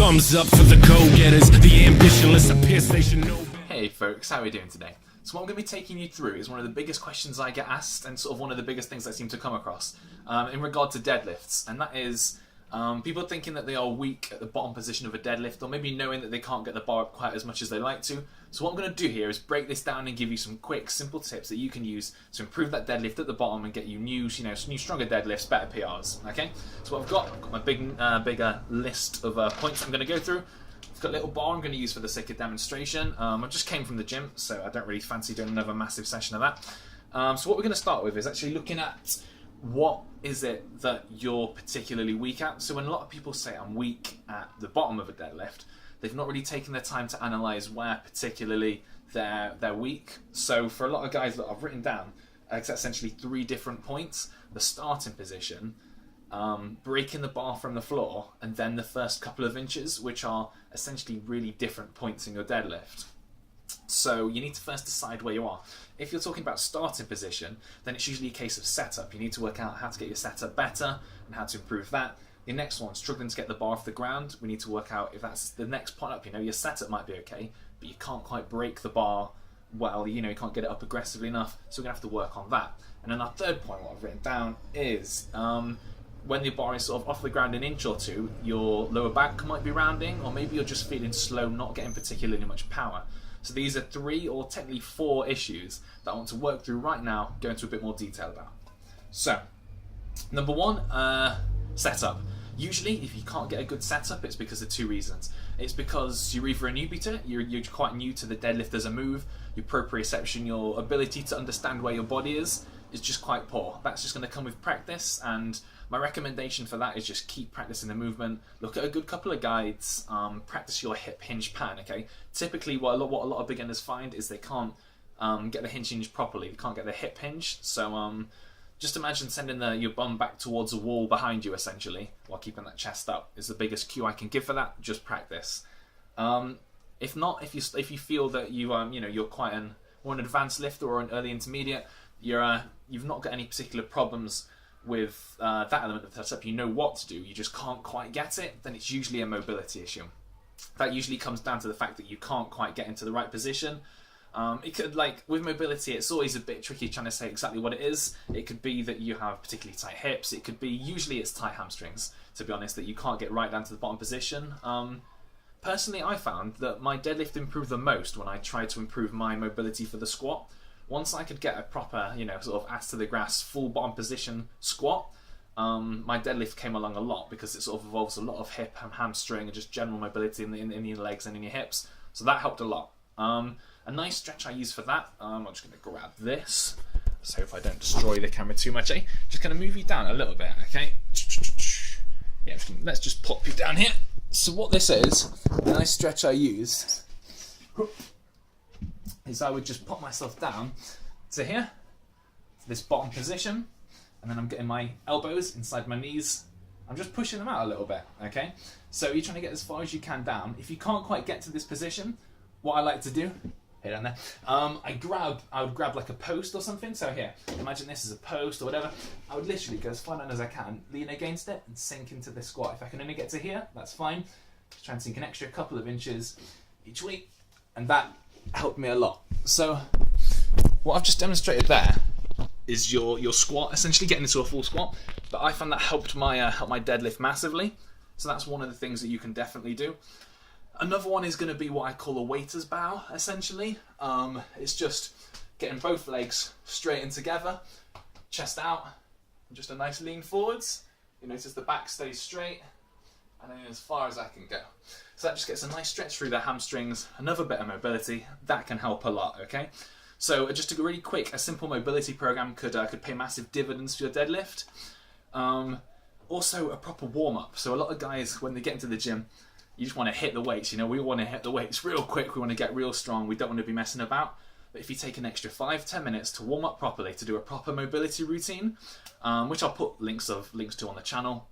thumbs up for the go-getters, the ambitionless appears they should know. Hey folks, how are we doing today? So what I'm going to be taking you through is one of the biggest questions I get asked, and sort of one of the biggest things I seem to come across in regard to deadlifts, and that is people thinking that they are weak at the bottom position of a deadlift, or maybe knowing that they can't get the bar up quite as much as they like to. So what I'm going to do here is break this down and give you some quick, simple tips that you can use to improve that deadlift at the bottom and get you new, stronger deadlifts, better PRs. Okay. So what I've got my bigger list of points I'm going to go through. I've got a little bar I'm going to use for the sake of demonstration. I just came from the gym, so I don't really fancy doing another massive session of that. So what we're going to start with is actually looking at what is it that you're particularly weak at. So when a lot of people say I'm weak at the bottom of a deadlift, they've not really taken the time to analyse where particularly they're weak. So for a lot of guys that I've written down, it's essentially 3 different points: the starting position, breaking the bar from the floor, and then the first couple of inches, which are essentially really different points in your deadlift. So you need to first decide where you are. If you're talking about starting position, then it's usually a case of setup. You need to work out how to get your setup better and how to improve that. Your next one, struggling to get the bar off the ground, we need to work out if that's the next point up. Your setup might be okay, but you can't quite break the bar well, you can't get it up aggressively enough, so we're going to have to work on that. And then our third point, what I've written down, is when the bar is sort of off the ground an inch or two, your lower back might be rounding, or maybe you're just feeling slow, not getting particularly much power. So these are 3 or technically 4 issues that I want to work through right now, go into a bit more detail about. So, number 1, setup. Usually, if you can't get a good setup, it's because of 2 reasons. It's because you're either a newbie to it, you're quite new to the deadlift as a move, your proprioception, your ability to understand where your body is just quite poor. That's just going to come with practice, and my recommendation for that is just keep practicing the movement. Look at a good couple of guides, practice your hip hinge pattern, okay? Typically what a lot of beginners find is they can't get the hinge properly, they can't get the hip hinge, so just imagine sending your bum back towards a wall behind you, essentially, while keeping that chest up is the biggest cue I can give for that. Just practice. If not, if you feel that you're quite more an advanced lifter or an early intermediate, you've not got any particular problems with that element of the setup, you know what to do, you just can't quite get it, then it's usually a mobility issue. That usually comes down to the fact that you can't quite get into the right position. It could, with mobility, it's always a bit tricky trying to say exactly what it is. It could be that you have particularly tight hips, it could be, usually it's tight hamstrings, to be honest, that you can't get right down to the bottom position. Personally, I found that my deadlift improved the most when I tried to improve my mobility for the squat. Once I could get a proper, sort of ass to the grass, full bottom position squat, my deadlift came along a lot, because it sort of involves a lot of hip and hamstring and just general mobility in your legs and in your hips. So that helped a lot. A nice stretch I use for that, I'm just going to grab this, so if I don't destroy the camera too much, just going to move you down a little bit, okay? Yeah, let's just pop you down here. So what this is, the nice stretch I use, is I would just pop myself down to here, to this bottom position, and then I'm getting my elbows inside my knees. I'm just pushing them out a little bit, okay? So you're trying to get as far as you can down. If you can't quite get to this position, what I like to do, here down there, I would grab like a post or something. So here, imagine this as a post or whatever. I would literally go as far down as I can, lean against it, and sink into this squat. If I can only get to here, that's fine. Just try and sink an extra couple of inches each week, and that helped me a lot. So what I've just demonstrated there is your squat, essentially getting into a full squat. But I found that helped my deadlift massively. So that's one of the things that you can definitely do. Another one is going to be what I call a waiter's bow, essentially. It's just getting both legs straight in together, chest out, and just a nice lean forwards. You notice the back stays straight, and then as far as I can go. So that just gets a nice stretch through the hamstrings, another bit of mobility. That can help a lot, okay? So just a really quick, a simple mobility program could pay massive dividends for your deadlift. Also, a proper warm-up. So a lot of guys, when they get into the gym, you just want to hit the weights. We want to hit the weights real quick. We want to get real strong. We don't want to be messing about. But if you take an extra 5-10 minutes to warm up properly, to do a proper mobility routine, which I'll put links to on the channel,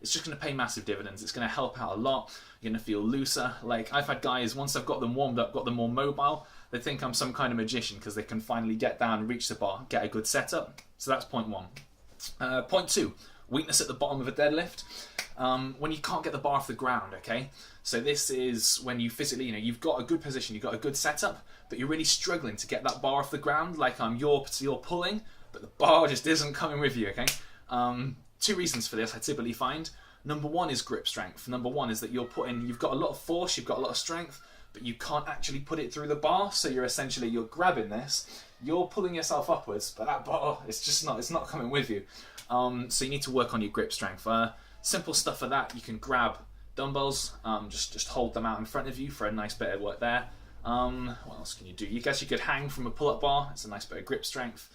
it's just going to pay massive dividends. It's going to help out a lot. You're going to feel looser. I've had guys, once I've got them warmed up, got them more mobile, they think I'm some kind of magician because they can finally get down, reach the bar, get a good setup. So that's point 1. Point 2. weakness at the bottom of a deadlift. When you can't get the bar off the ground, okay? So this is when you physically, you've got a good position, you've got a good setup, but you're really struggling to get that bar off the ground, like you're pulling, but the bar just isn't coming with you, okay? Two reasons for this I typically find. Number one is grip strength. Number one is that you've got a lot of force, you've got a lot of strength, but you can't actually put it through the bar, so you're grabbing this, you're pulling yourself upwards, but that bar, it's not coming with you. So you need to work on your grip strength. Simple stuff for that, you can grab dumbbells, just hold them out in front of you for a nice bit of work there. What else can you do? You could hang from a pull-up bar, it's a nice bit of grip strength.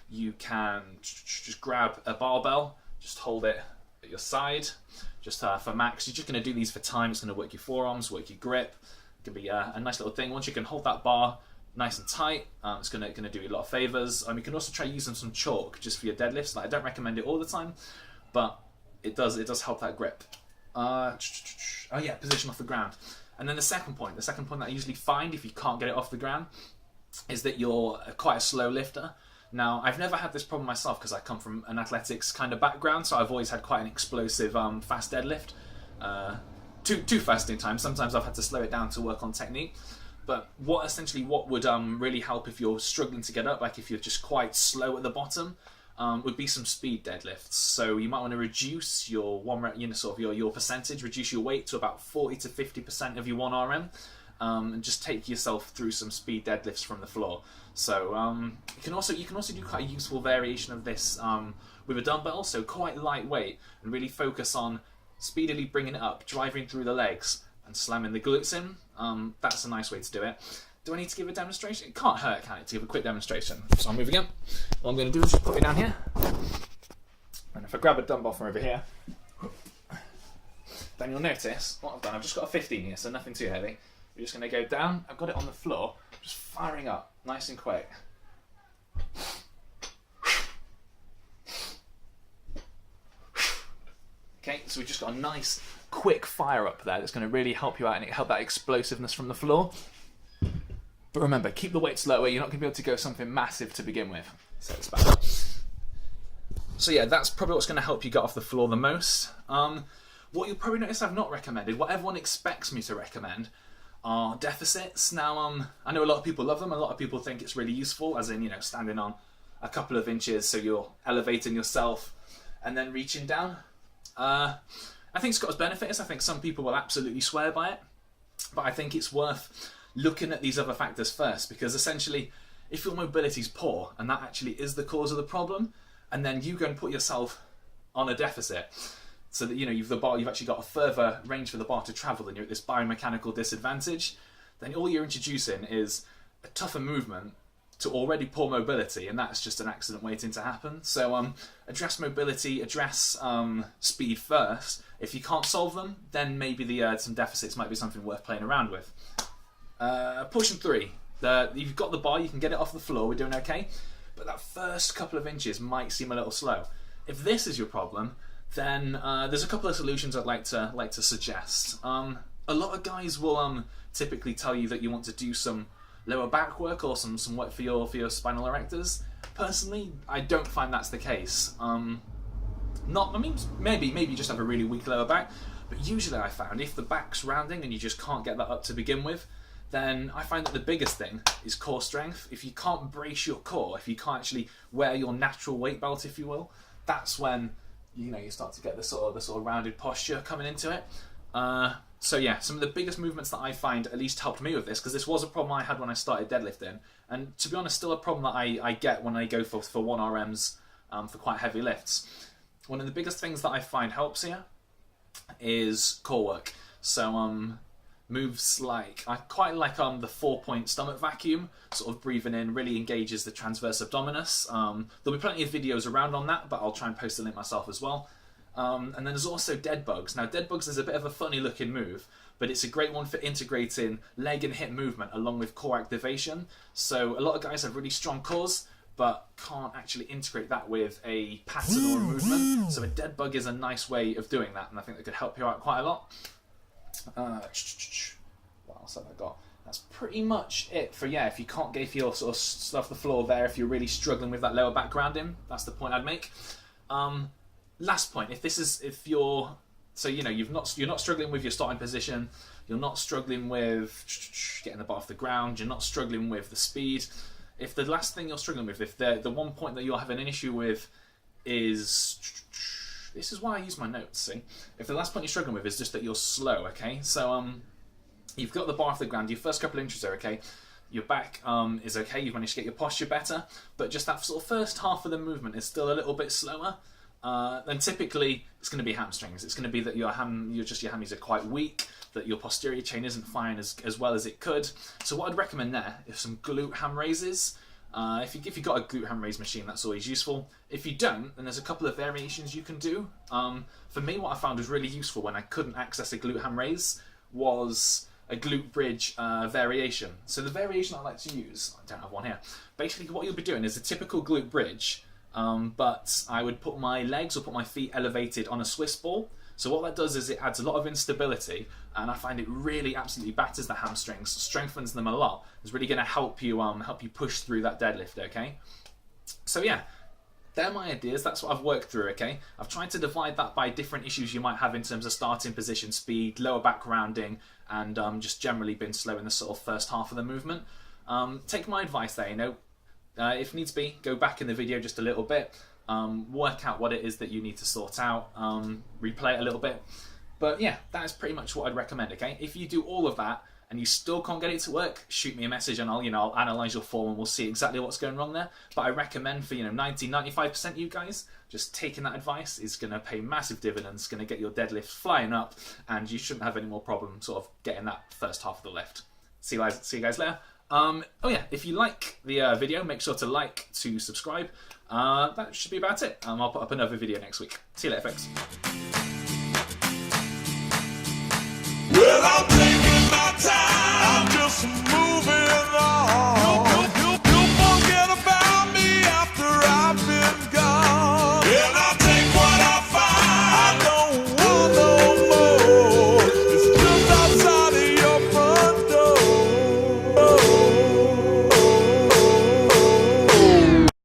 You can just grab a barbell, just hold it at your side, just for max. You're just going to do these for time, it's going to work your forearms, work your grip. It can be a nice little thing. Once you can hold that bar nice and tight, it's going to do you a lot of favours. You can also try using some chalk just for your deadlifts. I don't recommend it all the time, but it does help that grip. Position off the ground. And then the second point that I usually find if you can't get it off the ground is that you're quite a slow lifter. Now, I've never had this problem myself because I come from an athletics kind of background, so I've always had quite an explosive, fast deadlift. Too fast in time. Sometimes I've had to slow it down to work on technique. But what would really help if you're struggling to get up, like if you're just quite slow at the bottom, would be some speed deadlifts. So you might want to reduce your your percentage, reduce your weight to about 40 to 50% of your 1RM, and just take yourself through some speed deadlifts from the floor. So you can also do quite a useful variation of this with a dumbbell, so quite lightweight, and really focus on speedily bringing it up, driving through the legs, and slamming the glutes in. That's a nice way to do it. Do I need to give a demonstration? It can't hurt, can it, to give a quick demonstration? So I'm moving up. What I'm going to do is just put it down here. And if I grab a dumbbell from over here, then you'll notice what I've done. I've just got a 15 here, so nothing too heavy. You're just going to go down. I've got it on the floor, just firing up, nice and quick. Okay, so we've just got a nice, quick fire up there that's going to really help you out and help that explosiveness from the floor. But remember, keep the weights lower. You're not going to be able to go something massive to begin with. So it's back up. So yeah, that's probably what's going to help you get off the floor the most. What you'll probably notice I've not recommended, what everyone expects me to recommend, are deficits. Now, I know a lot of people love them. A lot of people think it's really useful, as in, standing on a couple of inches so you're elevating yourself and then reaching down. I think it's got its benefits. I think some people will absolutely swear by it, but I think it's worth looking at these other factors first, because essentially if your mobility is poor and that actually is the cause of the problem, and then you go and put yourself on a deficit so that you've actually got a further range for the bar to travel and you're at this biomechanical disadvantage, then all you're introducing is a tougher movement to already poor mobility, and that's just an accident waiting to happen. So address mobility, address speed first. If you can't solve them, then maybe some deficits might be something worth playing around with. Portion 3. You've got the bar, you can get it off the floor, we're doing okay, but that first couple of inches might seem a little slow. If this is your problem, then there's a couple of solutions I'd like to suggest. A lot of guys will typically tell you that you want to do some lower back work or some work for your spinal erectors. Personally, I don't find that's the case. Maybe you just have a really weak lower back, but usually I found if the back's rounding and you just can't get that up to begin with, then I find that the biggest thing is core strength. If you can't brace your core, if you can't actually wear your natural weight belt, if you will, that's when you start to get the sort of rounded posture coming into it. So yeah, some of the biggest movements that I find at least helped me with this, because this was a problem I had when I started deadlifting, and to be honest, still a problem that I get when I go for 1RMs for quite heavy lifts. One of the biggest things that I find helps here is core work. So moves like, I quite like the 4-point stomach vacuum, sort of breathing in really engages the transverse abdominis. There'll be plenty of videos around on that, but I'll try and post a link myself as well. And then there's also dead bugs. Now dead bugs is a bit of a funny looking move, but it's a great one for integrating leg and hip movement along with core activation. So a lot of guys have really strong cores, but can't actually integrate that with a pattern or a movement. So a dead bug is a nice way of doing that, and I think that could help you out quite a lot. What else have I got? That's pretty much it for, if you can't get your sort of stuff the floor there, if you're really struggling with that lower back grounding, that's the point I'd make. last point, if you're, so you know, you're not struggling with your starting position, you're not struggling with getting the bar off the ground, you're not struggling with the speed. If the last thing you're struggling with, if the one point that you're having an issue with is, this is why I use my notes, see? If the last point you're struggling with is just that you're slow, okay? So you've got the bar off the ground, your first couple of inches are okay, your back is okay, you've managed to get your posture better, but just that sort of first half of the movement is still a little bit slower, then typically it's going to be hamstrings. It's going to be that your hammies are quite weak, that your posterior chain isn't firing as well as it could. So what I'd recommend there is some glute ham raises. If you've got a glute ham raise machine, that's always useful. If you don't, then there's a couple of variations you can do. For me, what I found was really useful when I couldn't access a glute ham raise was a glute bridge variation. So the variation I like to use, I don't have one here. Basically what you'll be doing is a typical glute bridge, but I would put my legs or put my feet elevated on a Swiss ball. So what that does is it adds a lot of instability, and I find it really absolutely batters the hamstrings, strengthens them a lot. It's really going to help you push through that deadlift, okay? So yeah, they're my ideas. That's what I've worked through, okay? I've tried to divide that by different issues you might have in terms of starting position, speed, lower back rounding, and just generally being slow in the sort of first half of the movement. Take my advice there, you know. If needs be, go back in the video just a little bit. Work out what it is that you need to sort out, replay it a little bit. But yeah, that is pretty much what I'd recommend, okay? If you do all of that and you still can't get it to work, shoot me a message and I'll analyze your form and we'll see exactly what's going wrong there. But I recommend for 90-95% you guys, just taking that advice is going to pay massive dividends, going to get your deadlift flying up, and you shouldn't have any more problem sort of getting that first half of the lift. See you guys later. Oh yeah, if you like the video, make sure to like, to subscribe. That should be about it. I'll put up another video next week. See you later, folks. Well,